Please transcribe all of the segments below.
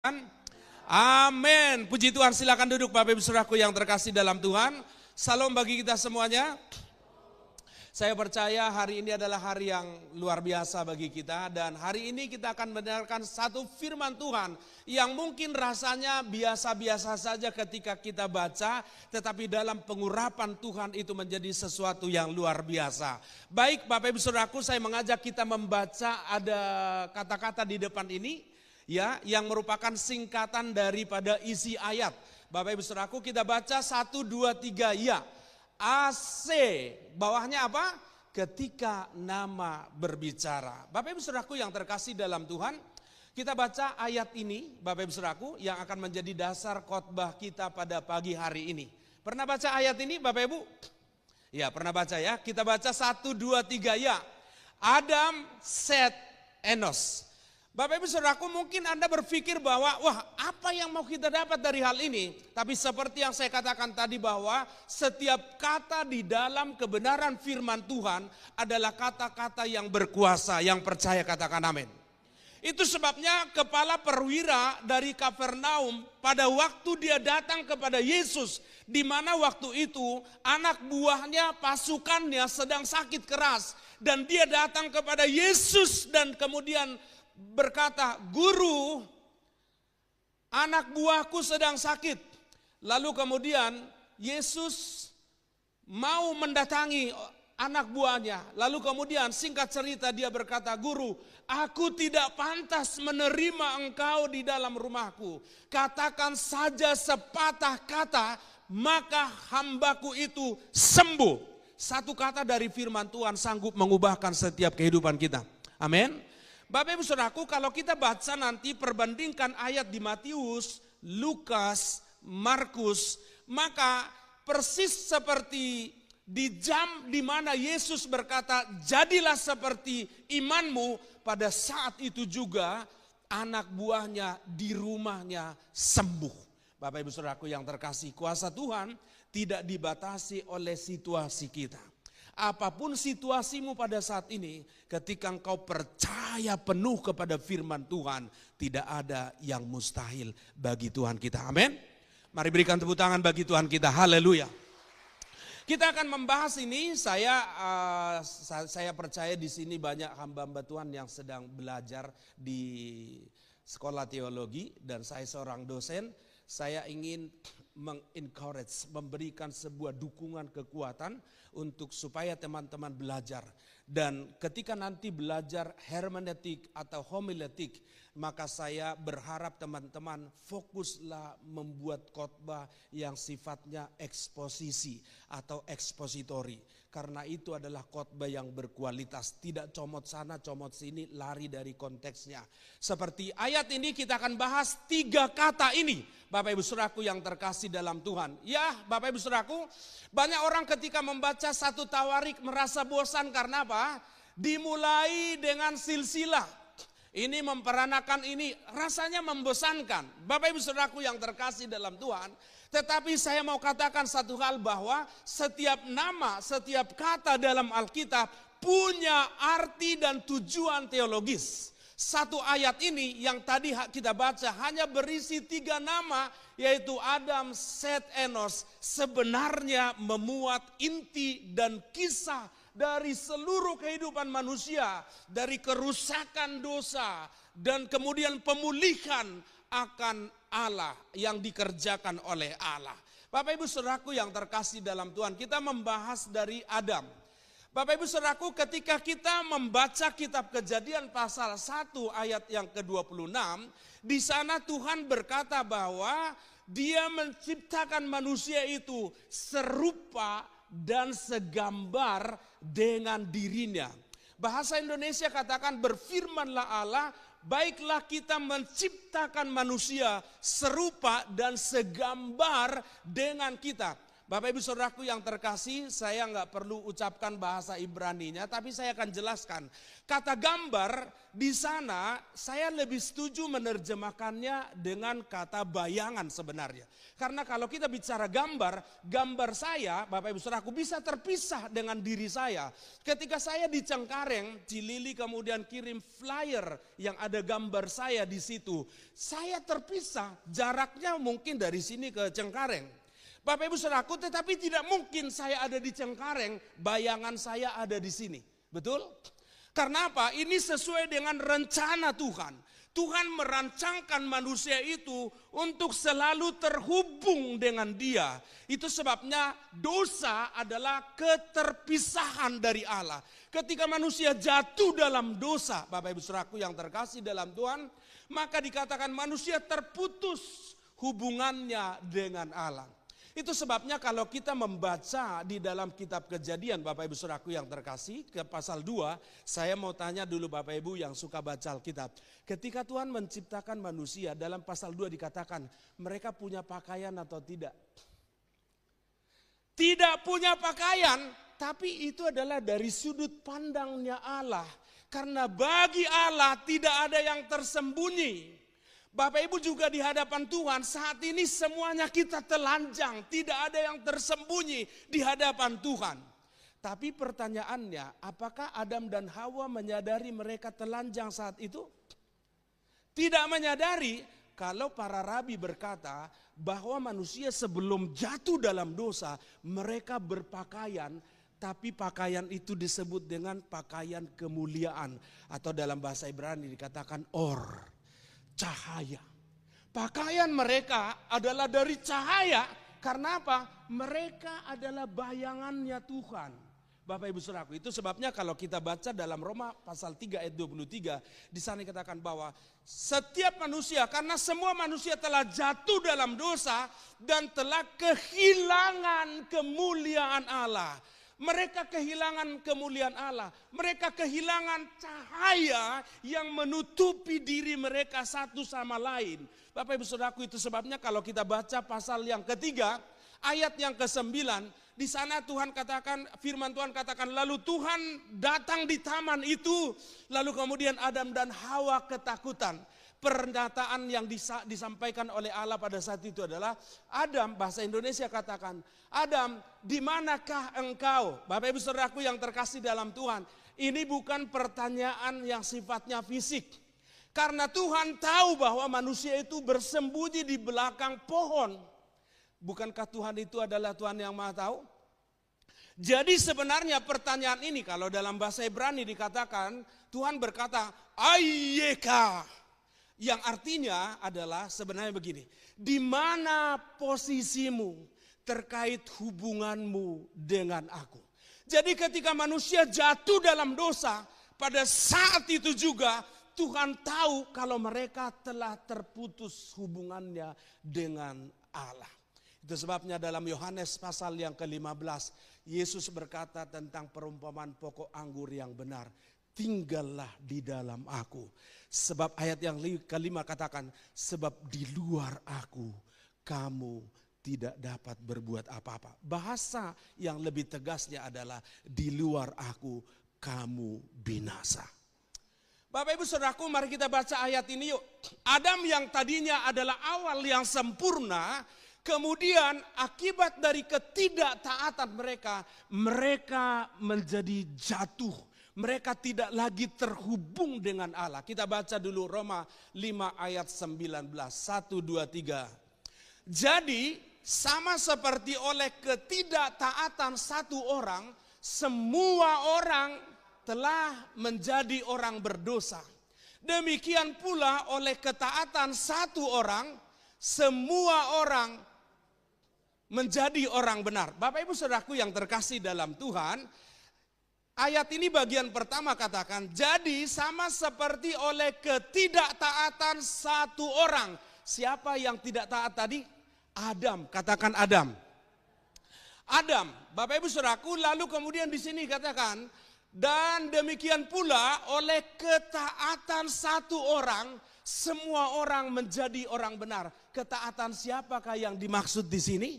Amin. Puji Tuhan, silakan duduk Bapak Ibu Saudaraku yang terkasih dalam Tuhan. Salam bagi kita semuanya. Saya percaya hari ini adalah hari yang luar biasa bagi kita. Dan hari ini kita akan mendengarkan satu firman Tuhan yang mungkin rasanya biasa-biasa saja ketika kita baca. Tetapi dalam pengurapan Tuhan itu menjadi sesuatu yang luar biasa. Baik Bapak Ibu Saudaraku, saya mengajak kita membaca, ada kata-kata di depan ini, ya, yang merupakan singkatan daripada isi ayat. Bapak Ibu Saudaraku, kita baca 1, 2, 3 ya. AC, bawahnya apa? Ketika nama berbicara. Bapak Ibu Saudaraku yang terkasih dalam Tuhan, kita baca ayat ini Bapak Ibu Saudaraku yang akan menjadi dasar khotbah kita pada pagi hari ini. Pernah baca ayat ini Bapak Ibu? Ya, pernah baca ya. Kita baca 1, 2, 3 ya. Adam, Set, Enos. Bapak Ibu Saudaraku, mungkin Anda berpikir bahwa wah, apa yang mau kita dapat dari hal ini? Tapi seperti yang saya katakan tadi bahwa setiap kata di dalam kebenaran firman Tuhan adalah kata-kata yang berkuasa, yang percaya katakan amin. Itu sebabnya kepala perwira dari Kapernaum pada waktu dia datang kepada Yesus, di mana waktu itu anak buahnya, pasukannya sedang sakit keras, dan dia datang kepada Yesus dan kemudian berkata, "Guru, anak buahku sedang sakit." Lalu kemudian Yesus mau mendatangi anak buahnya. Lalu kemudian singkat cerita dia berkata, "Guru, aku tidak pantas menerima engkau di dalam rumahku. Katakan saja sepatah kata, maka hambaku itu sembuh." Satu kata dari firman Tuhan sanggup mengubahkan setiap kehidupan kita. Amin. Bapak Ibu Saudaraku, kalau kita baca nanti perbandingkan ayat di Matius, Lukas, Markus, maka persis seperti di jam di mana Yesus berkata, "Jadilah seperti imanmu," pada saat itu juga anak buahnya di rumahnya sembuh. Bapak Ibu Saudaraku yang terkasih, kuasa Tuhan tidak dibatasi oleh situasi kita. Apapun situasimu pada saat ini, ketika engkau percaya penuh kepada firman Tuhan, tidak ada yang mustahil bagi Tuhan kita. Amin. Mari berikan tepuk tangan bagi Tuhan kita. Haleluya. Kita akan membahas ini. Saya percaya di sini banyak hamba-hamba Tuhan yang sedang belajar di sekolah teologi, dan saya seorang dosen. Saya ingin mengencourage, memberikan sebuah dukungan kekuatan untuk supaya teman-teman belajar. Dan ketika nanti belajar hermeneutik atau homiletik, maka saya berharap teman-teman fokuslah membuat khotbah yang sifatnya eksposisi atau ekspositori. Karena itu adalah khotbah yang berkualitas, tidak comot sana comot sini, lari dari konteksnya. Seperti ayat ini kita akan bahas 3 kata ini, Bapak Ibu Saudaraku yang terkasih dalam Tuhan. Ya Bapak Ibu Saudaraku, banyak orang ketika membaca 1 Tawarik merasa bosan karena apa? Dimulai dengan silsilah. Ini memperanakan ini, rasanya membosankan. Bapak Ibu Saudaraku yang terkasih dalam Tuhan, tetapi saya mau katakan satu hal bahwa setiap nama, setiap kata dalam Alkitab punya arti dan tujuan teologis. Satu ayat ini yang tadi kita baca hanya berisi 3 nama, yaitu Adam, Set, Enos, sebenarnya memuat inti dan kisah dari seluruh kehidupan manusia, dari kerusakan dosa dan kemudian pemulihan akan Allah yang dikerjakan oleh Allah. Bapak Ibu Saudaraku yang terkasih dalam Tuhan, kita membahas dari Adam. Bapak Ibu Saudaraku, ketika kita membaca kitab Kejadian pasal 1 ayat yang ke-26, di sana Tuhan berkata bahwa Dia menciptakan manusia itu serupa dan segambar dengan dirinya. Bahasa Indonesia katakan, berfirmanlah Allah, baiklah kita menciptakan manusia serupa dan segambar dengan kita. Bapak Ibu Saudaraku yang terkasih, saya nggak perlu ucapkan bahasa Ibraninya, tapi saya akan jelaskan. Kata gambar di sana saya lebih setuju menerjemahkannya dengan kata bayangan sebenarnya. Karena kalau kita bicara gambar saya, Bapak Ibu Saudaraku, bisa terpisah dengan diri saya. Ketika saya di Cengkareng, Cilili kemudian kirim flyer yang ada gambar saya di situ. Saya terpisah, jaraknya mungkin dari sini ke Cengkareng. Bapak Ibu Saudaraku, tetapi tidak mungkin saya ada di Cengkareng, bayangan saya ada di sini. Betul? Karena apa? Ini sesuai dengan rencana Tuhan. Tuhan merancangkan manusia itu untuk selalu terhubung dengan Dia. Itu sebabnya dosa adalah keterpisahan dari Allah. Ketika manusia jatuh dalam dosa, Bapak Ibu Saudaraku yang terkasih dalam Tuhan, maka dikatakan manusia terputus hubungannya dengan Allah. Itu sebabnya kalau kita membaca di dalam kitab Kejadian, Bapak Ibu Saudaraku yang terkasih, ke pasal 2, saya mau tanya dulu Bapak Ibu yang suka baca Alkitab. Ketika Tuhan menciptakan manusia, dalam pasal 2 dikatakan, mereka punya pakaian atau tidak? Tidak punya pakaian, tapi itu adalah dari sudut pandangnya Allah. Karena bagi Allah tidak ada yang tersembunyi. Bapak Ibu juga di hadapan Tuhan saat ini semuanya kita telanjang. Tidak ada yang tersembunyi di hadapan Tuhan. Tapi pertanyaannya, apakah Adam dan Hawa menyadari mereka telanjang saat itu? Tidak menyadari. Kalau para rabi berkata bahwa manusia sebelum jatuh dalam dosa, mereka berpakaian. Tapi pakaian itu disebut dengan pakaian kemuliaan. Atau dalam bahasa Ibrani dikatakan or. Cahaya. Pakaian mereka adalah dari cahaya. Karena apa? Mereka adalah bayangannya Tuhan. Bapak Ibu Saudaraku, itu sebabnya kalau kita baca dalam Roma pasal 3 ayat 23, di sana dikatakan bahwa setiap manusia, karena semua manusia telah jatuh dalam dosa dan telah kehilangan kemuliaan Allah. Mereka kehilangan kemuliaan Allah. Mereka kehilangan cahaya yang menutupi diri mereka satu sama lain. Bapak Ibu Saudaraku, itu sebabnya kalau kita baca pasal yang ketiga, ayat yang ke-9, di sana Tuhan katakan, firman Tuhan katakan, lalu Tuhan datang di taman itu, lalu kemudian Adam dan Hawa ketakutan. Pernyataan yang disampaikan oleh Allah pada saat itu adalah, Adam, bahasa Indonesia katakan, Adam, di manakah engkau? Bapak Ibu Saudaraku yang terkasih dalam Tuhan, ini bukan pertanyaan yang sifatnya fisik. Karena Tuhan tahu bahwa manusia itu bersembunyi di belakang pohon. Bukankah Tuhan itu adalah Tuhan yang Maha Tahu? Jadi sebenarnya pertanyaan ini kalau dalam bahasa Ibrani dikatakan, Tuhan berkata, Ayyeka. Yang artinya adalah sebenarnya begini, di mana posisimu terkait hubunganmu dengan aku. Jadi ketika manusia jatuh dalam dosa, pada saat itu juga Tuhan tahu kalau mereka telah terputus hubungannya dengan Allah. Itu sebabnya dalam Yohanes pasal yang ke-15, Yesus berkata tentang perumpamaan pokok anggur yang benar. Tinggallah di dalam aku. Sebab ayat yang kelima katakan, sebab di luar aku kamu tidak dapat berbuat apa-apa. Bahasa yang lebih tegasnya adalah di luar aku kamu binasa. Bapak Ibu Saudaraku, mari kita baca ayat ini yuk. Adam yang tadinya adalah awal yang sempurna, kemudian akibat dari ketidaktaatan mereka menjadi jatuh. Mereka tidak lagi terhubung dengan Allah. Kita baca dulu Roma 5 ayat 19. 1, 2, 3. Jadi sama seperti oleh ketidaktaatan satu orang, semua orang telah menjadi orang berdosa. Demikian pula oleh ketaatan satu orang, semua orang menjadi orang benar. Bapak Ibu Saudaraku yang terkasih dalam Tuhan, ayat ini bagian pertama katakan, jadi sama seperti oleh ketidaktaatan satu orang. Siapa yang tidak taat tadi? Adam, katakan Adam. Adam, Bapak Ibu Saudaraku, lalu kemudian di sini katakan, dan demikian pula oleh ketaatan satu orang, semua orang menjadi orang benar. Ketaatan siapakah yang dimaksud di sini?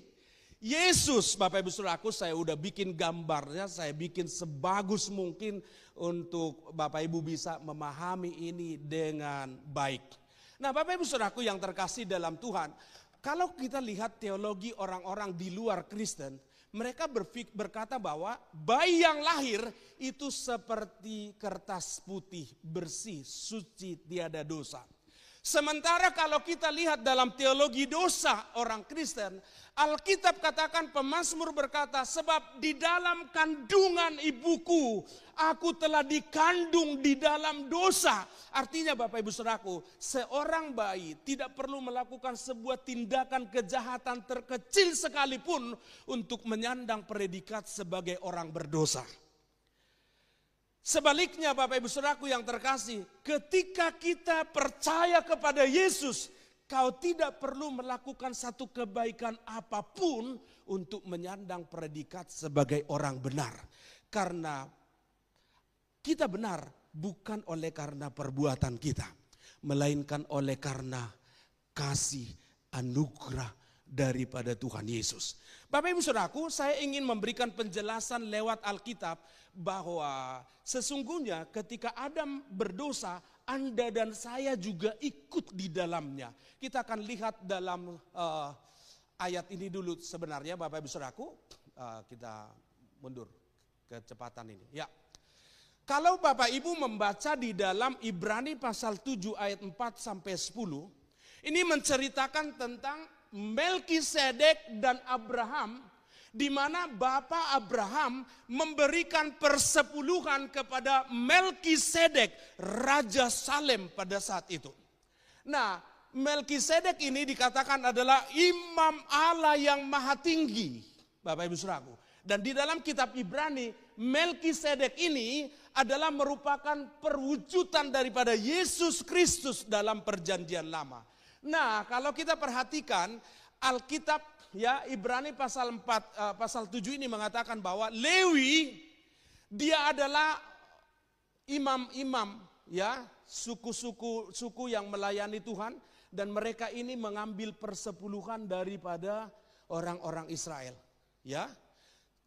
Yesus, Bapak Ibu Saudaraku, saya udah bikin gambarnya, saya bikin sebagus mungkin untuk Bapak Ibu bisa memahami ini dengan baik. Nah, Bapak Ibu Saudaraku yang terkasih dalam Tuhan, kalau kita lihat teologi orang-orang di luar Kristen, mereka berkata bahwa bayi yang lahir itu seperti kertas putih, bersih, suci, tiada dosa. Sementara kalau kita lihat dalam teologi dosa orang Kristen, Alkitab katakan, pemazmur berkata, sebab di dalam kandungan ibuku aku telah dikandung di dalam dosa. Artinya Bapak Ibu Saudaraku, seorang bayi tidak perlu melakukan sebuah tindakan kejahatan terkecil sekalipun untuk menyandang predikat sebagai orang berdosa. Sebaliknya Bapak Ibu Saudaraku yang terkasih, ketika kita percaya kepada Yesus, kau tidak perlu melakukan satu kebaikan apapun untuk menyandang predikat sebagai orang benar. Karena kita benar bukan oleh karena perbuatan kita, melainkan oleh karena kasih anugerah daripada Tuhan Yesus. Bapak Ibu Saudaraku, saya ingin memberikan penjelasan lewat Alkitab bahwa sesungguhnya ketika Adam berdosa, Anda dan saya juga ikut di dalamnya. Kita akan lihat dalam ayat ini dulu sebenarnya Bapak Ibu Saudaraku. Kita mundur kecepatan ini. Ya. Kalau Bapak Ibu membaca di dalam Ibrani pasal 7 ayat 4 sampai 10, ini menceritakan tentang Melkisedek dan Abraham, di mana Bapak Abraham memberikan persepuluhan kepada Melkisedek, Raja Salem pada saat itu. Nah, Melkisedek ini dikatakan adalah imam Allah yang maha tinggi, Bapak Ibu Saudaraku. Dan di dalam kitab Ibrani, Melkisedek ini adalah merupakan perwujudan daripada Yesus Kristus dalam perjanjian lama. Nah, kalau kita perhatikan Alkitab ya, Ibrani pasal 4 pasal 7 ini mengatakan bahwa Lewi dia adalah imam-imam ya, suku yang melayani Tuhan, dan mereka ini mengambil persepuluhan daripada orang-orang Israel, ya.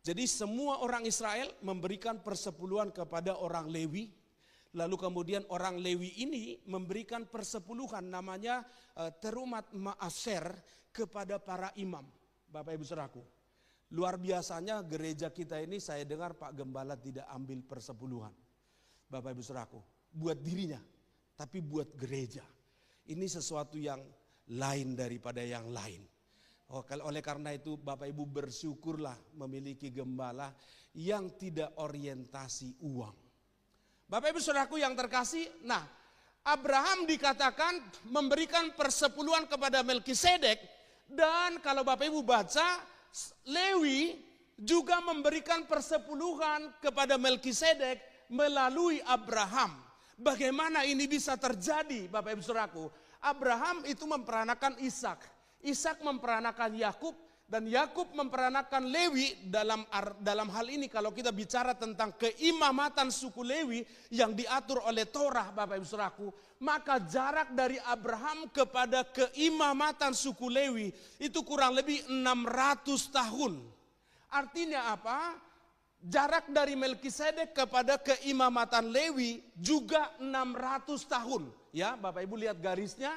Jadi semua orang Israel memberikan persepuluhan kepada orang Lewi. Lalu kemudian orang Lewi ini memberikan persepuluhan namanya terumat ma'aser kepada para imam. Bapak Ibu Saudaraku, luar biasanya gereja kita ini saya dengar Pak Gembala tidak ambil persepuluhan. Bapak Ibu Saudaraku, buat dirinya, tapi buat gereja. Ini sesuatu yang lain daripada yang lain. Oleh karena itu Bapak Ibu bersyukurlah memiliki gembala yang tidak orientasi uang. Bapak Ibu Saudaraku yang terkasih, nah Abraham dikatakan memberikan persepuluhan kepada Melkisedek, dan kalau Bapak Ibu baca, Lewi juga memberikan persepuluhan kepada Melkisedek melalui Abraham. Bagaimana ini bisa terjadi Bapak Ibu Saudaraku? Abraham itu memperanakan Ishak, Ishak memperanakan Yakub, dan Yakub memperanakan Lewi. Dalam hal ini kalau kita bicara tentang keimamatan suku Lewi yang diatur oleh Torah Bapak Ibu Saudaraku, maka jarak dari Abraham kepada keimamatan suku Lewi itu kurang lebih 600 tahun. Artinya apa? Jarak dari Melkisedek kepada keimamatan Lewi juga 600 tahun. Ya, Bapak Ibu lihat garisnya,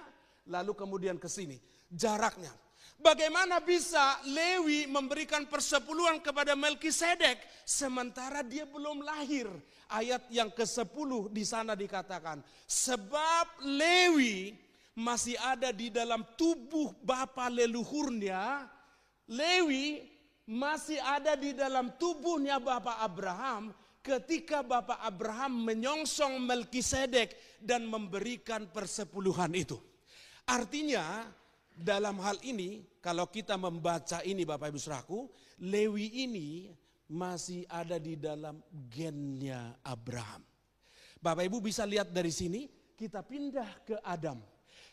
lalu kemudian ke sini jaraknya. Bagaimana bisa Lewi memberikan persepuluhan kepada Melkisedek sementara dia belum lahir? Ayat yang ke-10 di sana dikatakan, sebab Lewi masih ada di dalam tubuh bapa leluhurnya. Lewi masih ada di dalam tubuhnya Bapak Abraham ketika Bapak Abraham menyongsong Melkisedek dan memberikan persepuluhan itu. Artinya dalam hal ini kalau kita membaca ini Bapak Ibu Saudaraku, Lewi ini masih ada di dalam gennya Abraham. Bapak Ibu bisa lihat dari sini, kita pindah ke Adam.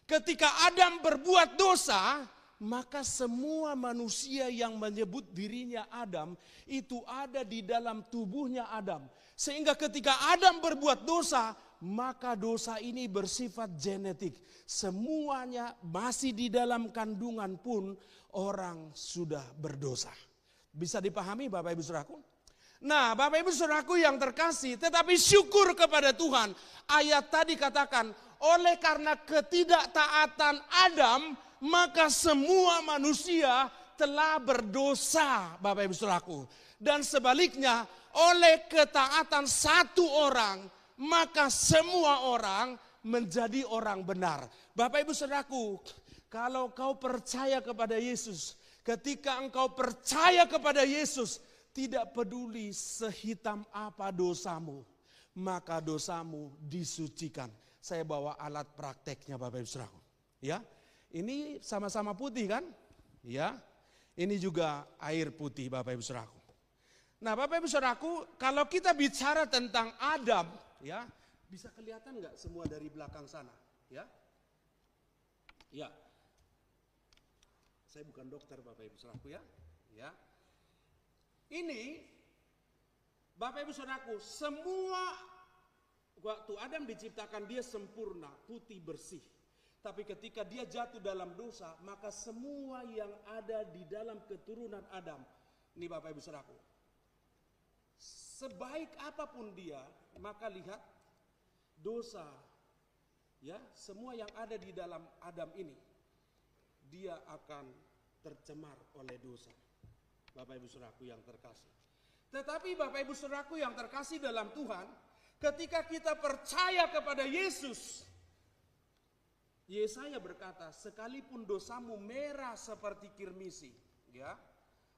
Ketika Adam berbuat dosa, maka semua manusia yang menyebut dirinya Adam itu ada di dalam tubuhnya Adam. Sehingga ketika Adam berbuat dosa, maka dosa ini bersifat genetik. Semuanya masih di dalam kandungan pun orang sudah berdosa. Bisa dipahami Bapak Ibu Saudaraku? Nah, Bapak Ibu Saudaraku yang terkasih, tetapi syukur kepada Tuhan. Ayat tadi katakan, oleh karena ketidaktaatan Adam, maka semua manusia telah berdosa, Bapak Ibu Saudaraku. Dan sebaliknya, oleh ketaatan satu orang, maka semua orang menjadi orang benar. Bapak Ibu Saudaraku, kalau kau percaya kepada Yesus, ketika engkau percaya kepada Yesus, tidak peduli sehitam apa dosamu, maka dosamu disucikan. Saya bawa alat prakteknya Bapak Ibu Saudaraku. Ya, ini sama-sama putih kan? Ya, ini juga air putih Bapak Ibu Saudaraku. Nah Bapak Ibu Saudaraku, kalau kita bicara tentang Adam, ya, bisa kelihatan nggak semua dari belakang sana? Ya, ya. Saya bukan dokter Bapak Ibu Saudaraku ya, ya. Ini Bapak Ibu Saudaraku, semua waktu Adam diciptakan dia sempurna, putih bersih. Tapi ketika dia jatuh dalam dosa, maka semua yang ada di dalam keturunan Adam, ini Bapak Ibu Saudaraku, sebaik apapun dia, maka lihat dosa, ya, semua yang ada di dalam Adam ini, dia akan tercemar oleh dosa. Bapak Ibu Saudaraku yang terkasih. Tetapi Bapak Ibu Saudaraku yang terkasih dalam Tuhan, ketika kita percaya kepada Yesus, Yesaya berkata, sekalipun dosamu merah seperti kirmisi, ya,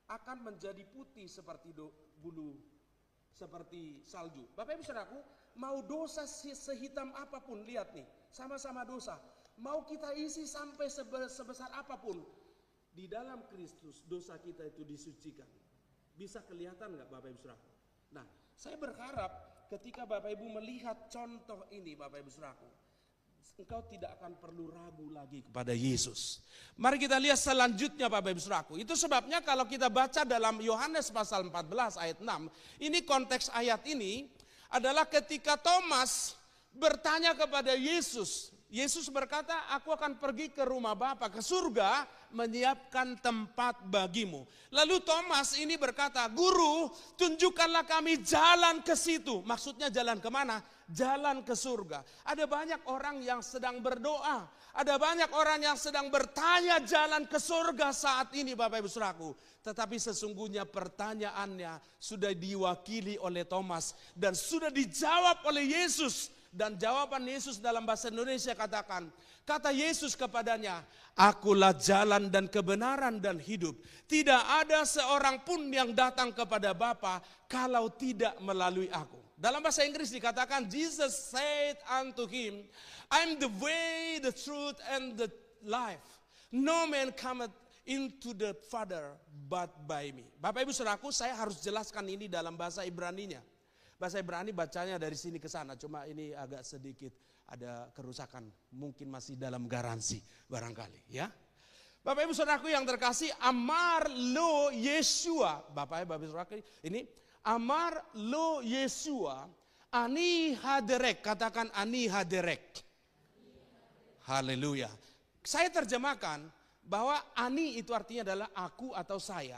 akan menjadi putih seperti bulu, seperti salju. Bapak Ibu Saudaraku, mau dosa sehitam apapun, lihat nih, sama-sama dosa. Mau kita isi sampai sebesar apapun, di dalam Kristus dosa kita itu disucikan. Bisa kelihatan nggak Bapak Ibu Saudaraku? Nah, saya berharap ketika Bapak Ibu melihat contoh ini Bapak Ibu Saudaraku, engkau tidak akan perlu ragu lagi kepada Yesus. Mari kita lihat selanjutnya Bapak Ibu Saudaraku. Itu sebabnya kalau kita baca dalam Yohanes pasal 14 ayat 6, ini konteks ayat ini adalah ketika Thomas bertanya kepada Yesus. Yesus berkata, aku akan pergi ke rumah Bapa, ke surga, menyiapkan tempat bagimu. Lalu Thomas ini berkata, Guru, tunjukkanlah kami jalan ke situ. Maksudnya jalan kemana? Jalan ke surga. Ada banyak orang yang sedang berdoa. Ada banyak orang yang sedang bertanya jalan ke surga saat ini Bapak Ibu Saudaraku. Tetapi sesungguhnya pertanyaannya sudah diwakili oleh Thomas dan sudah dijawab oleh Yesus. Dan jawaban Yesus dalam bahasa Indonesia kata Yesus kepadanya, akulah jalan dan kebenaran dan hidup. Tidak ada seorang pun yang datang kepada Bapa kalau tidak melalui aku. Dalam bahasa Inggris dikatakan, Jesus said unto him, I'm the way, the truth, and the life. No man cometh into the Father but by me. Bapak Ibu Saudaraku, saya harus jelaskan ini dalam bahasa Ibraninya. Bahasa Ibrani bacanya dari sini ke sana, cuma ini agak sedikit ada kerusakan, mungkin masih dalam garansi barangkali ya. Bapak Ibu Saudaraku yang terkasih, Amar lo Yeshua, Bapak Ibu Saudaraku, ini Amar lo Yeshua, ani haderek, katakan ani haderek. Haleluya. Saya terjemahkan bahwa ani itu artinya adalah aku atau saya.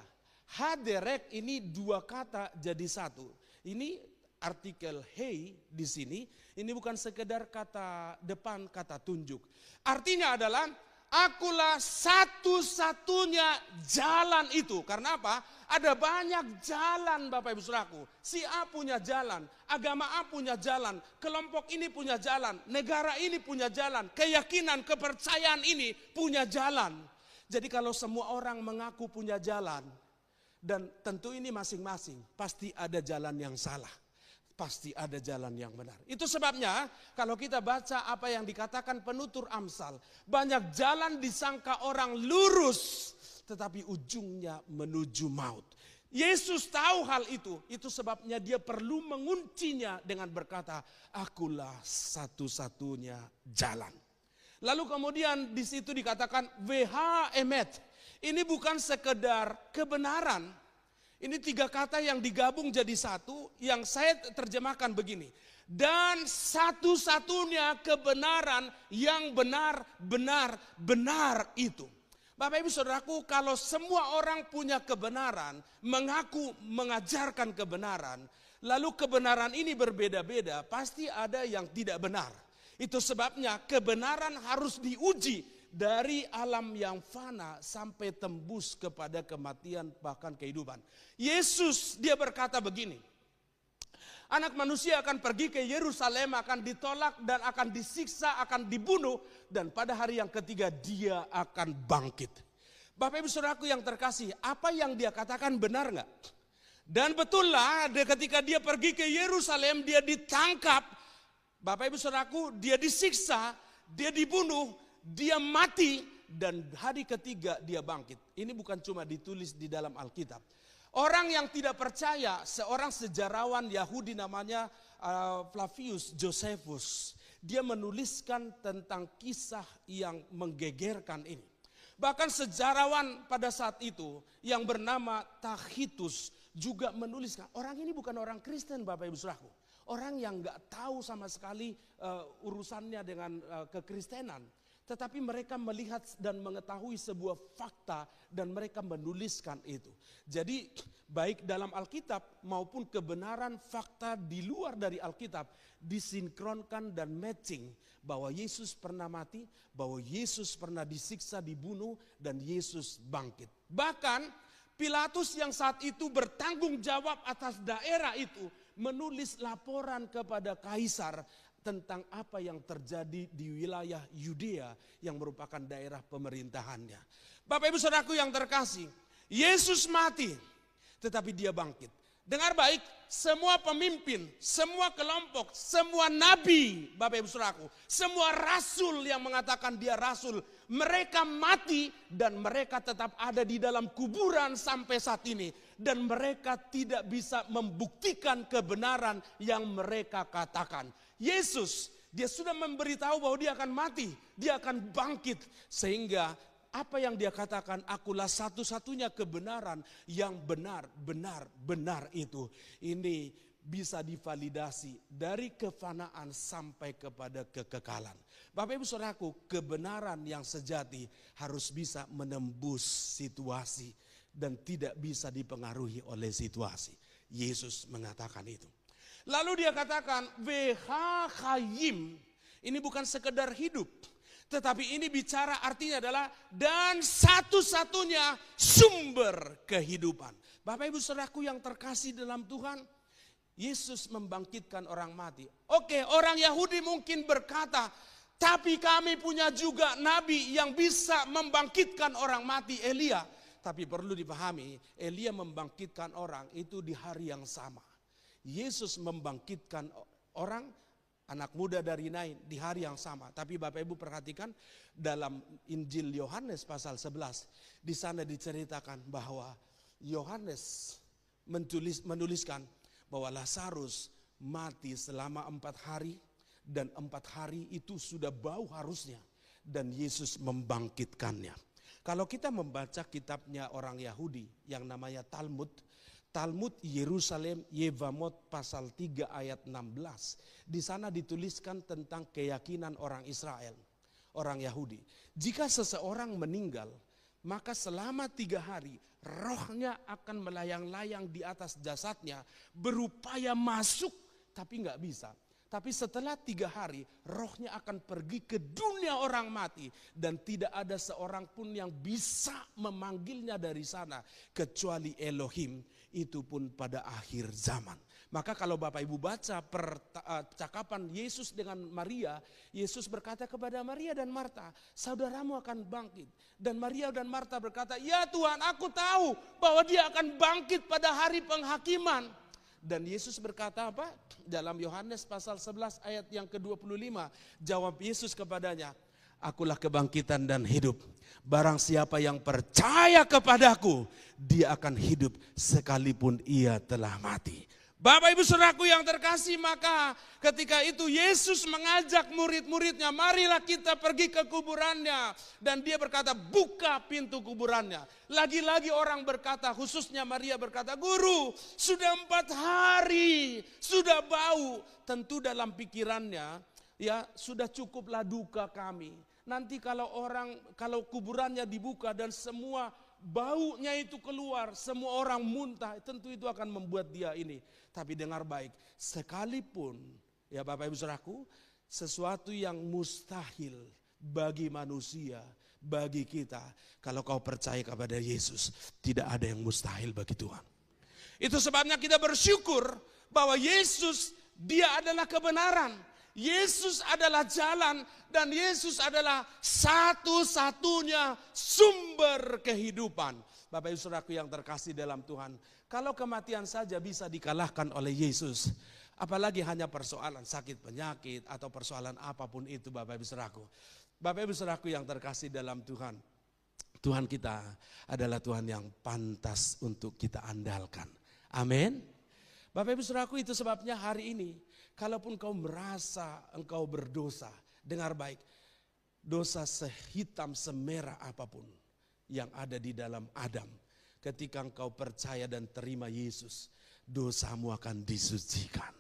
Haderek ini dua kata jadi satu. Ini artikel hey di sini, ini bukan sekedar kata depan, kata tunjuk. Artinya adalah akulah satu-satunya jalan itu. Karena apa? Ada banyak jalan Bapak Ibu Saudaraku. Si A punya jalan, agama A punya jalan, kelompok ini punya jalan, negara ini punya jalan, keyakinan, kepercayaan ini punya jalan. Jadi kalau semua orang mengaku punya jalan, dan tentu ini masing-masing, pasti ada jalan yang salah. Pasti ada jalan yang benar. Itu sebabnya kalau kita baca apa yang dikatakan penutur Amsal, banyak jalan disangka orang lurus, tetapi ujungnya menuju maut. Yesus tahu hal itu sebabnya dia perlu menguncinya dengan berkata, akulah satu-satunya jalan. Lalu kemudian di situ dikatakan WH emet. Ini bukan sekedar kebenaran. Ini tiga kata yang digabung jadi satu, yang saya terjemahkan begini. Dan satu-satunya kebenaran yang benar itu. Bapak Ibu Saudaraku, kalau semua orang punya kebenaran, mengaku mengajarkan kebenaran, lalu kebenaran ini berbeda-beda, pasti ada yang tidak benar. Itu sebabnya kebenaran harus diuji dari alam yang fana sampai tembus kepada kematian bahkan kehidupan. Yesus dia berkata begini, anak manusia akan pergi ke Yerusalem, akan ditolak dan akan disiksa, akan dibunuh. Dan pada hari yang ketiga dia akan bangkit. Bapak Ibu Saudaraku yang terkasih, apa yang dia katakan benar enggak? Dan betullah ketika dia pergi ke Yerusalem, dia ditangkap. Bapak Ibu Saudaraku, dia disiksa, dia dibunuh, dia mati. Dan hari ketiga dia bangkit. Ini bukan cuma ditulis di dalam Alkitab. Orang yang tidak percaya, seorang sejarawan Yahudi namanya Flavius Josephus, dia menuliskan tentang kisah yang menggegerkan ini. Bahkan sejarawan pada saat itu yang bernama Tacitus juga menuliskan, orang ini bukan orang Kristen Bapak Ibu Saudaraku. Orang yang gak tahu sama sekali urusannya dengan kekristenan. Tetapi mereka melihat dan mengetahui sebuah fakta dan mereka menuliskan itu. Jadi baik dalam Alkitab maupun kebenaran fakta di luar dari Alkitab disinkronkan dan matching bahwa Yesus pernah mati, bahwa Yesus pernah disiksa, dibunuh dan Yesus bangkit. Bahkan Pilatus yang saat itu bertanggung jawab atas daerah itu menulis laporan kepada kaisar tentang apa yang terjadi di wilayah Yudea yang merupakan daerah pemerintahannya. Bapak Ibu Saudaraku yang terkasih, Yesus mati tetapi dia bangkit. Dengar baik, semua pemimpin, semua kelompok, semua nabi, Bapak Ibu Saudaraku, semua rasul yang mengatakan dia rasul, mereka mati dan mereka tetap ada di dalam kuburan sampai saat ini. Dan mereka tidak bisa membuktikan kebenaran yang mereka katakan. Yesus, dia sudah memberitahu bahwa dia akan mati, dia akan bangkit. Sehingga apa yang dia katakan, akulah satu-satunya kebenaran yang benar itu. Ini bisa divalidasi dari kefanaan sampai kepada kekekalan. Bapak Ibu Saudaraku, kebenaran yang sejati harus bisa menembus situasi dan tidak bisa dipengaruhi oleh situasi. Yesus mengatakan itu. Lalu dia katakan, Vehachayim, ini bukan sekedar hidup. Tetapi ini bicara artinya adalah dan satu-satunya sumber kehidupan. Bapak Ibu Saudaraku yang terkasih dalam Tuhan, Yesus membangkitkan orang mati. Oke, orang Yahudi mungkin berkata, tapi kami punya juga nabi yang bisa membangkitkan orang mati, Elia. Tapi perlu dipahami, Elia membangkitkan orang itu di hari yang sama. Yesus membangkitkan orang, anak muda dari Nain di hari yang sama. Tapi Bapak Ibu perhatikan dalam Injil Yohanes pasal 11. Di sana diceritakan bahwa Yohanes menuliskan bahwa Lazarus mati selama 4 hari. Dan 4 hari itu sudah bau harusnya. Dan Yesus membangkitkannya. Kalau kita membaca kitabnya orang Yahudi yang namanya Talmud Yerusalem Yevamot pasal 3 ayat 16. Di sana dituliskan tentang keyakinan orang Israel, orang Yahudi. Jika seseorang meninggal, maka selama 3 hari rohnya akan melayang-layang di atas jasadnya, berupaya masuk tapi gak bisa. Tapi setelah 3 hari rohnya akan pergi ke dunia orang mati. Dan tidak ada seorang pun yang bisa memanggilnya dari sana. Kecuali Elohim, itu pun pada akhir zaman. Maka kalau Bapak Ibu baca percakapan Yesus dengan Maria. Yesus berkata kepada Maria dan Marta, saudaramu akan bangkit. Dan Maria dan Marta berkata, ya Tuhan, aku tahu bahwa dia akan bangkit pada hari penghakiman. Dan Yesus berkata apa? Dalam Yohanes pasal 11 ayat yang ke-25. Jawab Yesus kepadanya, akulah kebangkitan dan hidup. Barang siapa yang percaya kepadaku, dia akan hidup sekalipun ia telah mati. Bapak Ibu Saudaraku yang terkasih, maka ketika itu Yesus mengajak murid-muridnya, marilah kita pergi ke kuburannya. Dan dia berkata, buka pintu kuburannya. Lagi-lagi orang berkata, khususnya Maria berkata, Guru, sudah 4 hari, sudah bau. Tentu dalam pikirannya, ya sudah cukuplah duka kami. Nanti kalau kuburannya dibuka dan semua baunya itu keluar, semua orang muntah, tentu itu akan membuat dia ini. Tapi dengar baik, sekalipun ya Bapak Ibu Saudaraku, sesuatu yang mustahil bagi manusia, bagi kita, kalau kau percaya kepada Yesus, tidak ada yang mustahil bagi Tuhan. Itu sebabnya kita bersyukur bahwa Yesus, dia adalah kebenaran. Yesus adalah jalan dan Yesus adalah satu-satunya sumber kehidupan. Bapak Ibu Saudaraku yang terkasih dalam Tuhan, kalau kematian saja bisa dikalahkan oleh Yesus, apalagi hanya persoalan sakit penyakit atau persoalan apapun itu Bapak Ibu Saudaraku. Bapak Ibu Saudaraku yang terkasih dalam Tuhan, Tuhan kita adalah Tuhan yang pantas untuk kita andalkan. Amin. Bapak Ibu Saudaraku, itu sebabnya hari ini, kalaupun kau merasa engkau berdosa, dengar baik, dosa sehitam semerah apapun yang ada di dalam Adam, ketika engkau percaya dan terima Yesus, dosamu akan disucikan.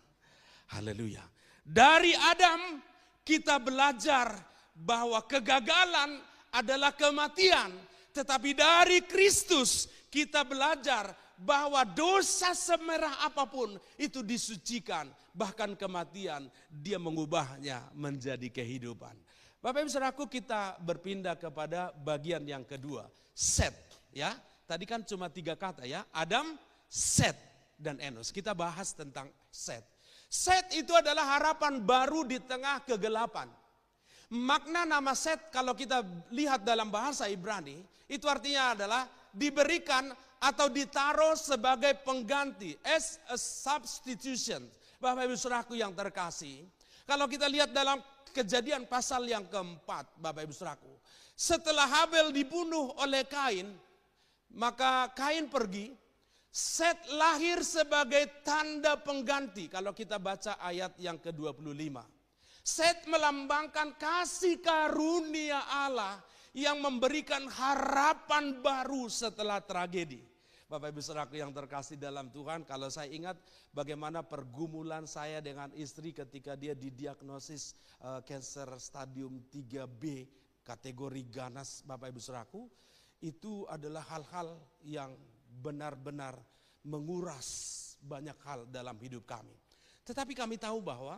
Haleluya. Dari Adam kita belajar bahwa kegagalan adalah kematian, tetapi dari Kristus kita belajar bahwa dosa semerah apapun itu disucikan, bahkan kematian dia mengubahnya menjadi kehidupan. Bapak Ibu Saudaraku, kita berpindah kepada bagian yang kedua, Set, ya. Tadi kan cuma 3 kata ya, Adam, Set, dan Enos. Kita bahas tentang Set. Set itu adalah harapan baru di tengah kegelapan. Makna nama Set kalau kita lihat dalam bahasa Ibrani, itu artinya adalah diberikan atau ditaruh sebagai pengganti, as a substitution. Bapak Ibu Saudaraku yang terkasih, kalau kita lihat dalam Kejadian pasal yang keempat, Bapak Ibu Saudaraku, setelah Habel dibunuh oleh Kain, maka Kain pergi, Set lahir sebagai tanda pengganti. Kalau kita baca ayat yang ke-25, Set melambangkan kasih karunia Allah yang memberikan harapan baru setelah tragedi. Bapak Ibu Saudaraku yang terkasih dalam Tuhan, kalau saya ingat bagaimana pergumulan saya dengan istri ketika dia didiagnosis kanker stadium 3B kategori ganas, Bapak Ibu Saudaraku, itu adalah hal-hal yang benar-benar menguras banyak hal dalam hidup kami. Tetapi kami tahu bahwa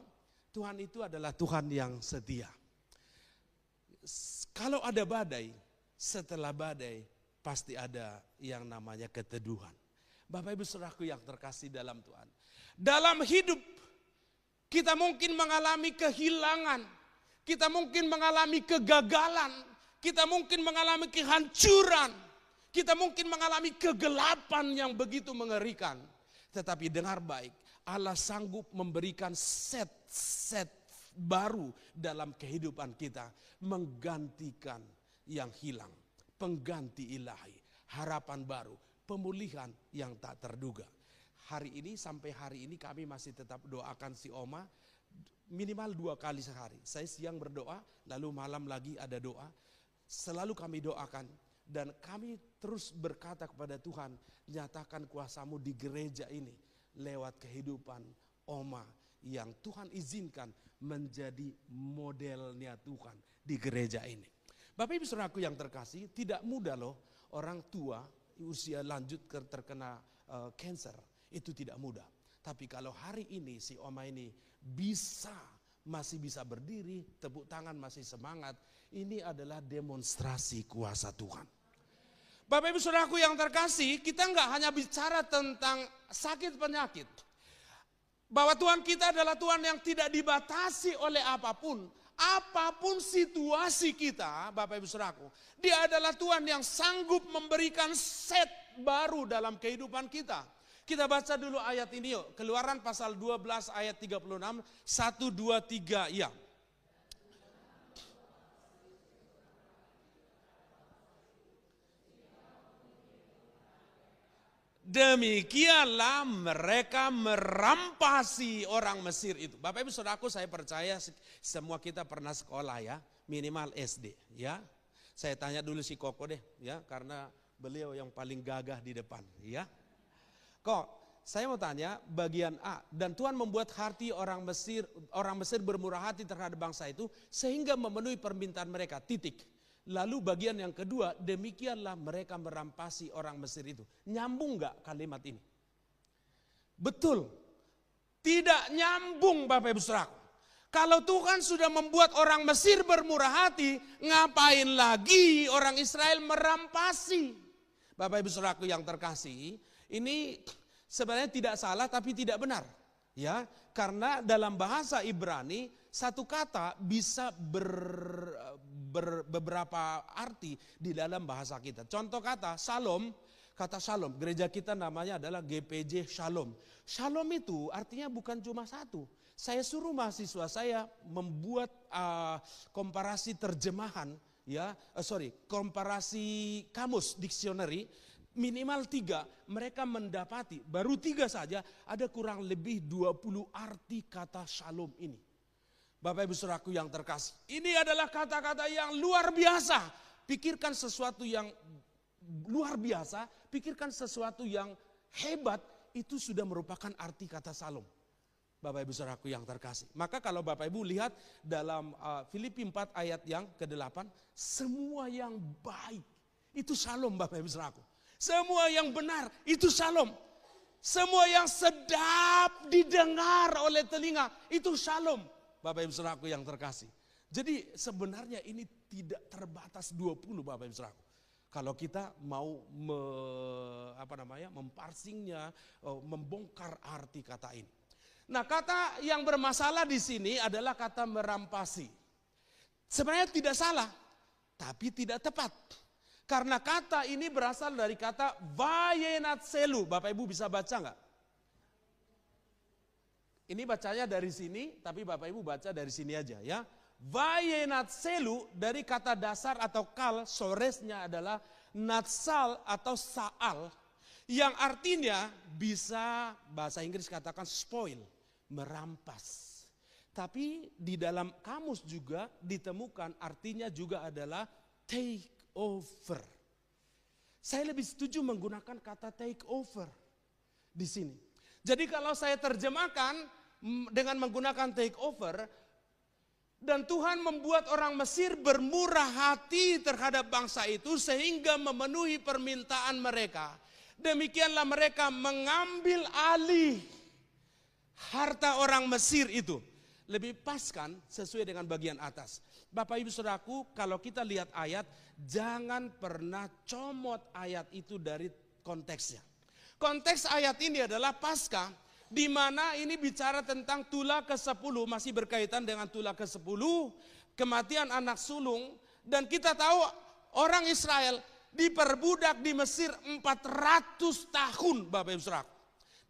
Tuhan itu adalah Tuhan yang setia. Kalau ada badai, setelah badai pasti ada yang namanya keteduhan. Bapak Ibu Saudaraku yang terkasih dalam Tuhan, dalam hidup kita mungkin mengalami kehilangan, kita mungkin mengalami kegagalan, kita mungkin mengalami kehancuran, kita mungkin mengalami kegelapan yang begitu mengerikan. Tetapi dengar baik, Allah sanggup memberikan set baru dalam kehidupan kita, menggantikan yang hilang. Pengganti ilahi, harapan baru, pemulihan yang tak terduga. Hari ini sampai hari ini kami masih tetap doakan si Oma minimal 2 kali sehari. Saya siang berdoa, lalu malam lagi ada doa. Selalu kami doakan dan kami terus berkata kepada Tuhan, nyatakan kuasa-Mu di gereja ini lewat kehidupan Oma yang Tuhan izinkan menjadi modelnya Tuhan di gereja ini. Bapak Ibu Saudaraku yang terkasih, tidak mudah loh orang tua usia lanjut terkena kanker, itu tidak mudah. Tapi kalau hari ini si Oma ini masih bisa berdiri, tepuk tangan masih semangat, ini adalah demonstrasi kuasa Tuhan. Bapak Ibu Saudaraku yang terkasih, kita enggak hanya bicara tentang sakit penyakit. Bahwa Tuhan kita adalah Tuhan yang tidak dibatasi oleh apapun. Apapun situasi kita, Bapak Ibu Saudaraku, Dia adalah Tuhan yang sanggup memberikan set baru dalam kehidupan kita. Kita baca dulu ayat ini yuk, Keluaran pasal 12 ayat 36, 1, 2, 3, ya. demikianlah mereka merampasi orang Mesir itu. Bapak Ibu Saudaraku, saya percaya semua kita pernah sekolah ya, minimal SD ya. Saya tanya dulu si Koko deh ya, karena beliau yang paling gagah di depan ya. Kok, saya mau tanya bagian A, dan Tuhan membuat hati orang Mesir bermurah hati terhadap bangsa itu sehingga memenuhi permintaan mereka, titik. Lalu bagian yang kedua, demikianlah mereka merampasi orang Mesir itu. Nyambung gak kalimat ini? Betul. Tidak nyambung Bapak Ibu Saudara. Kalau Tuhan sudah membuat orang Mesir bermurah hati, ngapain lagi orang Israel merampasi? Bapak Ibu Saudaraku yang terkasih, ini sebenarnya tidak salah tapi tidak benar. Ya, karena dalam bahasa Ibrani satu kata bisa beberapa arti di dalam bahasa kita. Contoh kata shalom, kata shalom, gereja kita namanya adalah GPJ Shalom. Shalom itu artinya bukan cuma satu. Saya suruh mahasiswa saya membuat komparasi terjemahan, komparasi kamus dictionary. Minimal 3, mereka mendapati, baru 3 saja, ada kurang lebih 20 arti kata shalom ini. Bapak Ibu Saudaraku yang terkasih, ini adalah kata-kata yang luar biasa. Pikirkan sesuatu yang luar biasa, pikirkan sesuatu yang hebat, itu sudah merupakan arti kata shalom. Bapak Ibu Saudaraku yang terkasih. Maka kalau Bapak Ibu lihat dalam Filipi 4 ayat yang ke-8, semua yang baik, itu shalom Bapak Ibu Saudaraku. Semua yang benar itu shalom. Semua yang sedap didengar oleh telinga itu shalom. Bapak Ibu Saudaraku yang terkasih. Jadi sebenarnya ini tidak terbatas 20 Bapak Ibu Saudaraku. Kalau kita mau memparsingnya, membongkar arti kata ini. Nah, kata yang bermasalah di sini adalah kata merampasi. Sebenarnya tidak salah, tapi tidak tepat. Karena kata ini berasal dari kata vayenatselu. Bapak Ibu bisa baca enggak? Ini bacanya dari sini, tapi Bapak Ibu baca dari sini aja ya. Vayenatselu dari kata dasar atau kal, soresnya adalah natsal atau saal. Yang artinya bisa bahasa Inggris katakan spoil, merampas. Tapi di dalam kamus juga ditemukan artinya juga adalah take over. Saya lebih setuju menggunakan kata take over di sini. Jadi kalau saya terjemahkan dengan menggunakan take over, dan Tuhan membuat orang Mesir bermurah hati terhadap bangsa itu sehingga memenuhi permintaan mereka. Demikianlah mereka mengambil alih harta orang Mesir itu. Lebih pas kan sesuai dengan bagian atas. Bapak Ibu Saudaraku, kalau kita lihat ayat, jangan pernah comot ayat itu dari konteksnya. Konteks ayat ini adalah Paskah, di mana ini bicara tentang tulah ke-10, masih berkaitan dengan tulah ke-10, kematian anak sulung, dan kita tahu orang Israel diperbudak di Mesir 400 tahun, Bapak Ibu Saudaraku.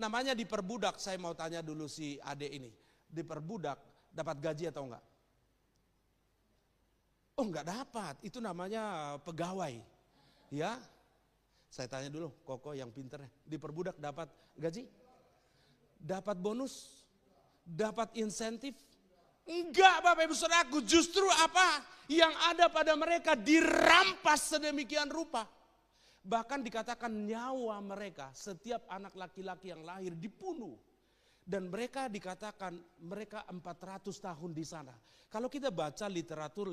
Namanya diperbudak, saya mau tanya dulu si Ade ini, diperbudak dapat gaji atau enggak? Oh, enggak dapat, itu namanya pegawai. Ya, saya tanya dulu, Koko yang pinter, diperbudak dapat gaji? Dapat bonus? Dapat insentif? Enggak Bapak Ibu Saudaraku, justru apa yang ada pada mereka dirampas sedemikian rupa. Bahkan dikatakan nyawa mereka, setiap anak laki-laki yang lahir dibunuh. Dan mereka dikatakan mereka 400 tahun di sana. Kalau kita baca literatur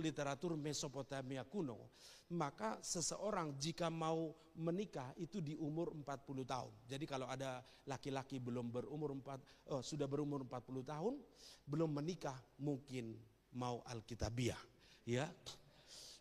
Mesopotamia kuno, maka seseorang jika mau menikah itu di umur 40 tahun. Jadi kalau ada laki-laki sudah berumur 40 tahun, belum menikah, mungkin mau alkitabiah, ya.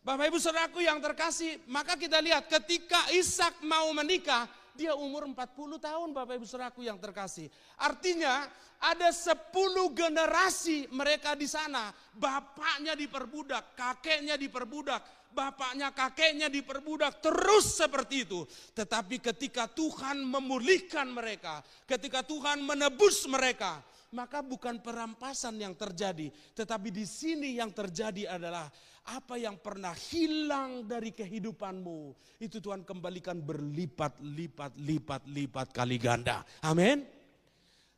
Bapak Ibu Saudaraku yang terkasih, maka kita lihat ketika Ishak mau menikah, dia umur 40 tahun Bapak Ibu Saudaraku yang terkasih. Artinya ada 10 generasi mereka di sana. Bapaknya diperbudak, kakeknya diperbudak, bapaknya kakeknya diperbudak, terus seperti itu. Tetapi ketika Tuhan memulihkan mereka, ketika Tuhan menebus mereka, maka bukan perampasan yang terjadi, tetapi di sini yang terjadi adalah apa yang pernah hilang dari kehidupanmu, itu Tuhan kembalikan berlipat-lipat kali ganda. Amin.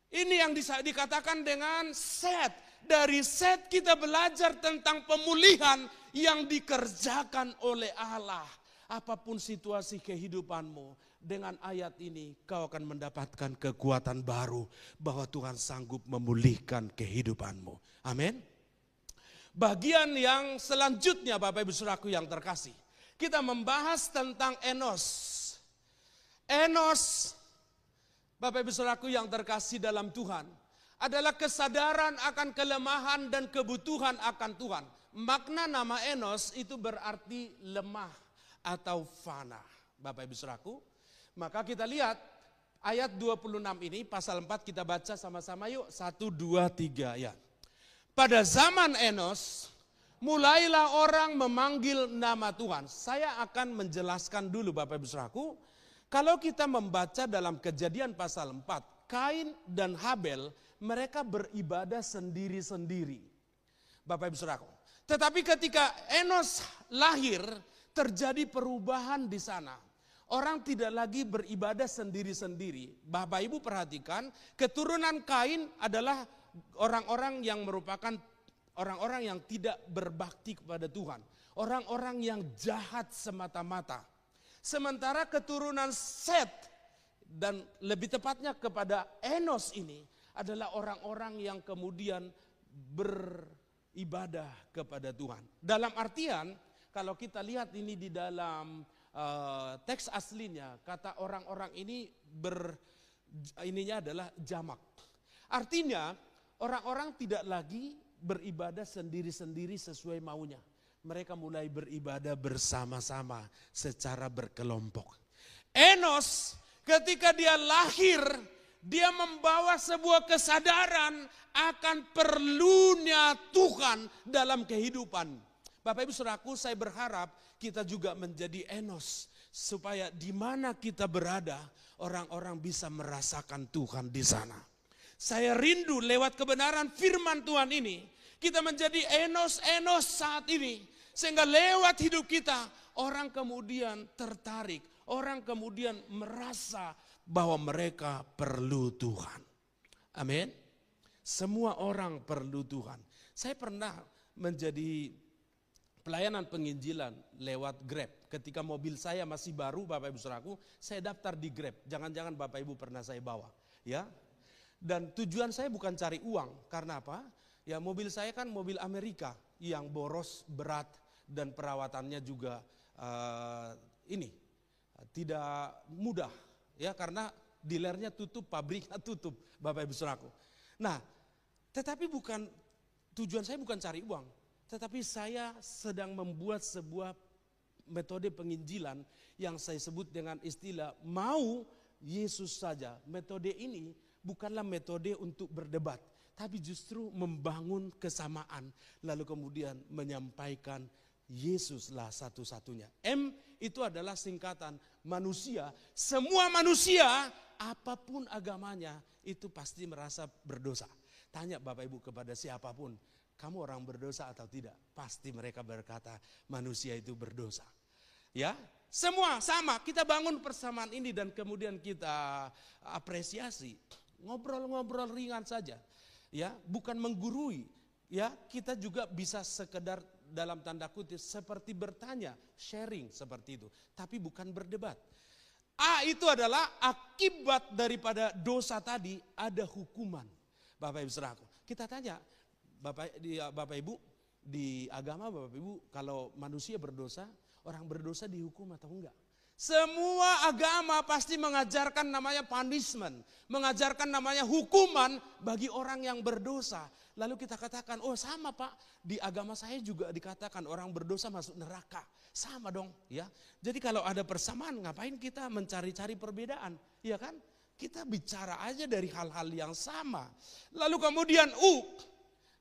Ini yang dikatakan dengan set. Dari set kita belajar tentang pemulihan yang dikerjakan oleh Allah. Apapun situasi kehidupanmu, dengan ayat ini kau akan mendapatkan kekuatan baru bahwa Tuhan sanggup memulihkan kehidupanmu. Amin. Bagian yang selanjutnya Bapak Ibu Saudaraku yang terkasih, kita membahas tentang Enos. Enos, Bapak Ibu Saudaraku yang terkasih dalam Tuhan, adalah kesadaran akan kelemahan dan kebutuhan akan Tuhan. Makna nama Enos itu berarti lemah atau fana. Bapak Ibu Saudaraku, maka kita lihat ayat 26 ini, pasal 4 kita baca sama-sama yuk. 1, 2, 3 ya. Pada zaman Enos, mulailah orang memanggil nama Tuhan. Saya akan menjelaskan dulu Bapak Ibu Saudaraku. Kalau kita membaca dalam Kejadian pasal 4, Kain dan Habel, mereka beribadah sendiri-sendiri. Bapak Ibu Saudaraku. Tetapi ketika Enos lahir, terjadi perubahan di sana. Orang tidak lagi beribadah sendiri-sendiri. Bapak Ibu perhatikan, keturunan Kain adalah orang-orang yang merupakan orang-orang yang tidak berbakti kepada Tuhan. Orang-orang yang jahat semata-mata. Sementara keturunan Set dan lebih tepatnya kepada Enos ini adalah orang-orang yang kemudian beribadah kepada Tuhan. Dalam artian kalau kita lihat ini di dalam teks aslinya, kata orang-orang ini ininya adalah jamak. Artinya orang-orang tidak lagi beribadah sendiri-sendiri sesuai maunya. Mereka mulai beribadah bersama-sama secara berkelompok. Enos ketika dia lahir, dia membawa sebuah kesadaran akan perlunya Tuhan dalam kehidupan. Bapak Ibu Saudaraku, saya berharap kita juga menjadi Enos. Supaya di mana kita berada, orang-orang bisa merasakan Tuhan di sana. Saya rindu lewat kebenaran firman Tuhan ini, kita menjadi Enos-Enos saat ini. Sehingga lewat hidup kita, orang kemudian tertarik. Orang kemudian merasa bahwa mereka perlu Tuhan. Amin. Semua orang perlu Tuhan. Saya pernah menjadi pelayanan penginjilan lewat Grab. Ketika mobil saya masih baru, Bapak Ibu Saudaraku, saya daftar di Grab. Jangan-jangan Bapak Ibu pernah saya bawa. Ya. Dan tujuan saya bukan cari uang. Karena apa? Ya, mobil saya kan mobil Amerika yang boros, berat, dan perawatannya juga tidak mudah. Ya, karena dealernya tutup, pabriknya tutup, Bapak Ibu Saudaraku. Nah, tetapi tujuan saya bukan cari uang. Tetapi saya sedang membuat sebuah metode penginjilan yang saya sebut dengan istilah mau Yesus saja. Metode ini bukanlah metode untuk berdebat, tapi justru membangun kesamaan. Lalu kemudian menyampaikan Yesuslah satu-satunya. M itu adalah singkatan manusia. Semua manusia, apapun agamanya, itu pasti merasa berdosa. Tanya Bapak Ibu kepada siapapun, kamu orang berdosa atau tidak? Pasti mereka berkata manusia itu berdosa. Ya, semua sama. Kita bangun persamaan ini dan kemudian kita apresiasi. Ngobrol-ngobrol ringan saja. Ya, bukan menggurui. Ya, kita juga bisa sekedar dalam tanda kutip seperti bertanya, sharing seperti itu. Tapi bukan berdebat. A itu adalah akibat daripada dosa tadi, ada hukuman. Bapak Ibu Saudaraku, kita tanya, Bapak Ibu, di agama Bapak Ibu, kalau manusia berdosa, orang berdosa dihukum atau enggak? Semua agama pasti mengajarkan namanya punishment, mengajarkan namanya hukuman bagi orang yang berdosa. Lalu kita katakan, oh sama Pak, di agama saya juga dikatakan orang berdosa masuk neraka. Sama dong, ya. Jadi kalau ada persamaan, ngapain kita mencari-cari perbedaan, ya kan? Kita bicara aja dari hal-hal yang sama. Lalu kemudian U,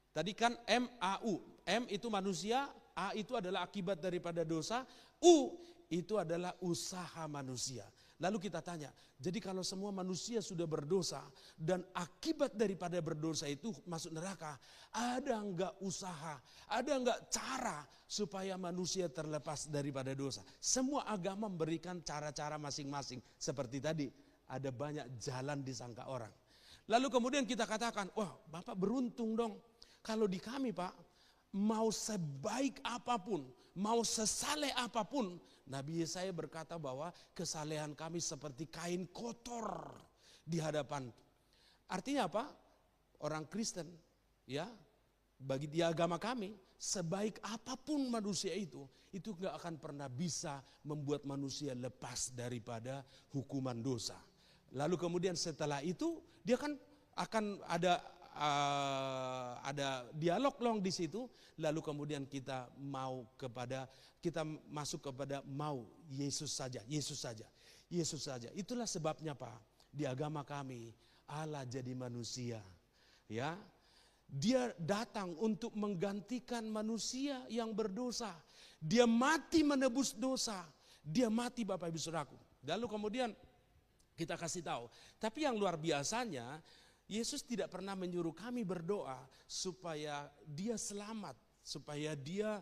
tadi kan M, A, U. M itu manusia, A itu adalah akibat daripada dosa. U itu adalah usaha manusia. Lalu kita tanya, jadi kalau semua manusia sudah berdosa dan akibat daripada berdosa itu masuk neraka, ada enggak usaha, ada enggak cara supaya manusia terlepas daripada dosa? Semua agama memberikan cara-cara masing-masing. Seperti tadi, ada banyak jalan disangka orang. Lalu kemudian kita katakan, wah Bapak beruntung dong. Kalau di kami Pak, mau sebaik apapun, mau sesaleh apapun, Nabi Yesaya berkata bahwa kesalehan kami seperti kain kotor di hadapan. Artinya apa? Orang Kristen, ya, bagi di agama kami, sebaik apapun manusia itu nggak akan pernah bisa membuat manusia lepas daripada hukuman dosa. Lalu kemudian setelah itu dia kan akan ada dialog long di situ, lalu kemudian kita masuk kepada mau Yesus saja. Itulah sebabnya Pak, di agama kami Allah jadi manusia, ya. Dia datang untuk menggantikan manusia yang berdosa. Dia mati menebus dosa. Dia mati Bapak Ibu Saudaraku. Lalu kemudian kita kasih tahu, tapi yang luar biasanya Yesus tidak pernah menyuruh kami berdoa supaya dia selamat, supaya dia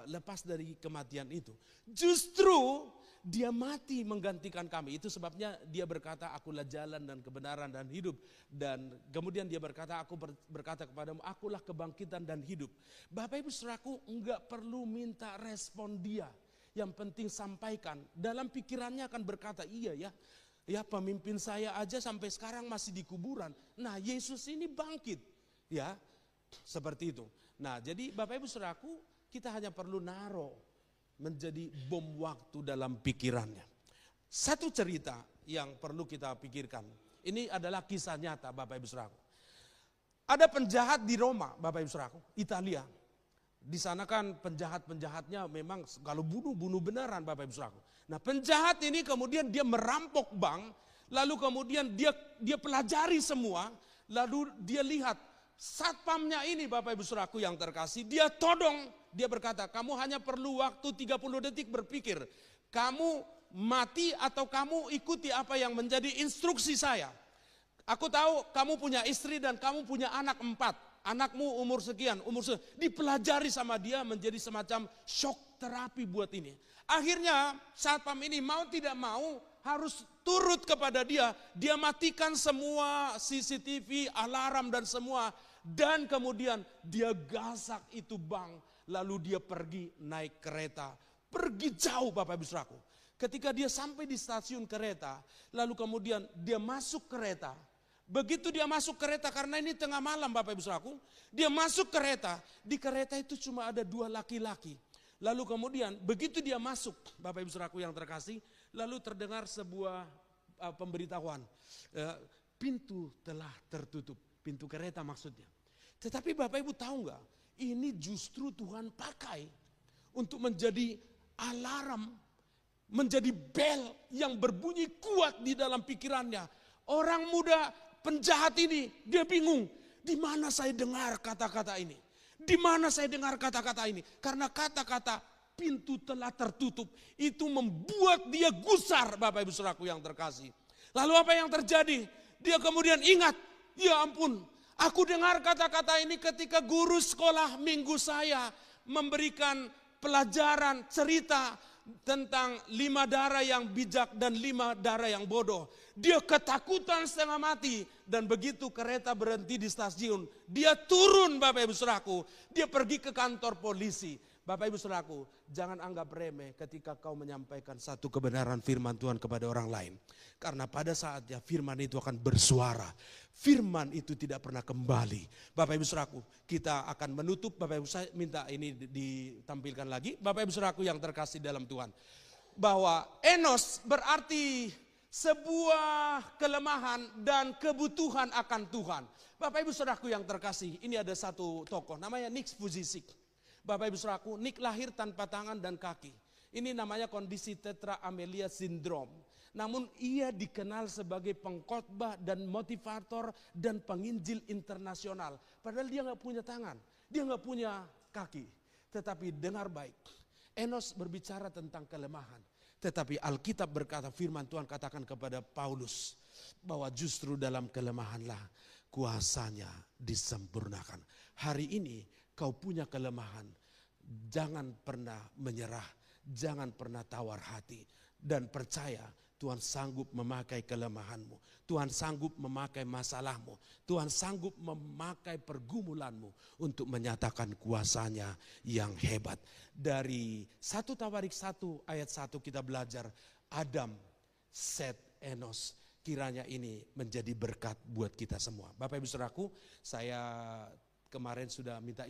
lepas dari kematian itu. Justru dia mati menggantikan kami. Itu sebabnya dia berkata, akulah jalan dan kebenaran dan hidup. Dan kemudian dia berkata, aku berkata kepadamu, akulah kebangkitan dan hidup. Bapak Ibu Saudaraku, enggak perlu minta respon dia. Yang penting sampaikan. Dalam pikirannya akan berkata, iya ya. Ya, pemimpin saya aja sampai sekarang masih di kuburan. Nah, Yesus ini bangkit. Ya, seperti itu. Nah, jadi Bapak Ibu Saudaraku, kita hanya perlu naruh menjadi bom waktu dalam pikirannya. Satu cerita yang perlu kita pikirkan. Ini adalah kisah nyata Bapak Ibu Saudaraku. Ada penjahat di Roma, Bapak Ibu Saudaraku, Italia. Di sana kan penjahat-penjahatnya memang kalau bunuh beneran Bapak Ibu Saudaraku. Nah, penjahat ini kemudian dia merampok bank, lalu kemudian dia pelajari semua, lalu dia lihat satpamnya ini Bapak Ibu Saudaraku yang terkasih, dia todong, dia berkata, kamu hanya perlu waktu 30 detik berpikir, kamu mati atau kamu ikuti apa yang menjadi instruksi saya. Aku tahu kamu punya istri dan kamu punya anak 4. Anakmu umur sekian, dipelajari sama dia menjadi semacam shock terapi buat ini. Akhirnya satpam ini mau tidak mau harus turut kepada dia. Dia matikan semua CCTV, alarm dan semua. Dan kemudian dia gasak itu bank. Lalu dia pergi naik kereta. Pergi jauh Bapak Ibu Saudaraku. Ketika dia sampai di stasiun kereta, lalu kemudian dia masuk kereta. Begitu dia masuk kereta, karena ini tengah malam Bapak Ibu Saudaraku, dia masuk kereta, di kereta itu cuma ada 2 laki-laki. Lalu kemudian begitu dia masuk Bapak Ibu Saudaraku yang terkasih, lalu terdengar sebuah pemberitahuan, pintu telah tertutup, pintu kereta maksudnya. Tetapi Bapak Ibu tahu nggak, ini justru Tuhan pakai untuk menjadi alarm, menjadi bel yang berbunyi kuat di dalam pikirannya. Orang muda penjahat ini, dia bingung. Di mana saya dengar kata-kata ini? Di mana saya dengar kata-kata ini? Karena kata-kata pintu telah tertutup, itu membuat dia gusar Bapak Ibu Saudaraku yang terkasih. Lalu apa yang terjadi? Dia kemudian ingat, ya ampun, aku dengar kata-kata ini ketika guru sekolah minggu saya memberikan pelajaran cerita tentang 5 darah yang bijak dan 5 darah yang bodoh. Dia ketakutan setengah mati. Dan begitu kereta berhenti di stasiun, dia turun Bapak Ibu Saudaraku. Dia pergi ke kantor polisi. Bapak Ibu Saudaraku, jangan anggap remeh ketika kau menyampaikan satu kebenaran firman Tuhan kepada orang lain. Karena pada saatnya firman itu akan bersuara. Firman itu tidak pernah kembali. Bapak Ibu Saudaraku, kita akan menutup. Bapak Ibu, saya minta ini ditampilkan lagi. Bapak Ibu Saudaraku yang terkasih dalam Tuhan. Bahwa Enos berarti sebuah kelemahan dan kebutuhan akan Tuhan. Bapak Ibu Saudaraku yang terkasih, ini ada satu tokoh namanya Nick Vujicic. Bapak Ibu Saudaraku, Nick lahir tanpa tangan dan kaki. Ini namanya kondisi tetra amelia syndrome. Namun ia dikenal sebagai pengkhotbah dan motivator dan penginjil internasional. Padahal dia nggak punya tangan, dia nggak punya kaki. Tetapi dengar baik, Enos berbicara tentang kelemahan. Tetapi Alkitab berkata, firman Tuhan katakan kepada Paulus, bahwa justru dalam kelemahanlah kuasanya disempurnakan. Hari ini kau punya kelemahan, jangan pernah menyerah, jangan pernah tawar hati. Dan percaya Tuhan sanggup memakai kelemahanmu, Tuhan sanggup memakai masalahmu, Tuhan sanggup memakai pergumulanmu untuk menyatakan kuasanya yang hebat. Dari 1 Tawarik 1 ayat 1 kita belajar Adam, Set, Enos. Kiranya ini menjadi berkat buat kita semua. Bapak Ibu Saudaraku, saya kemarin sudah minta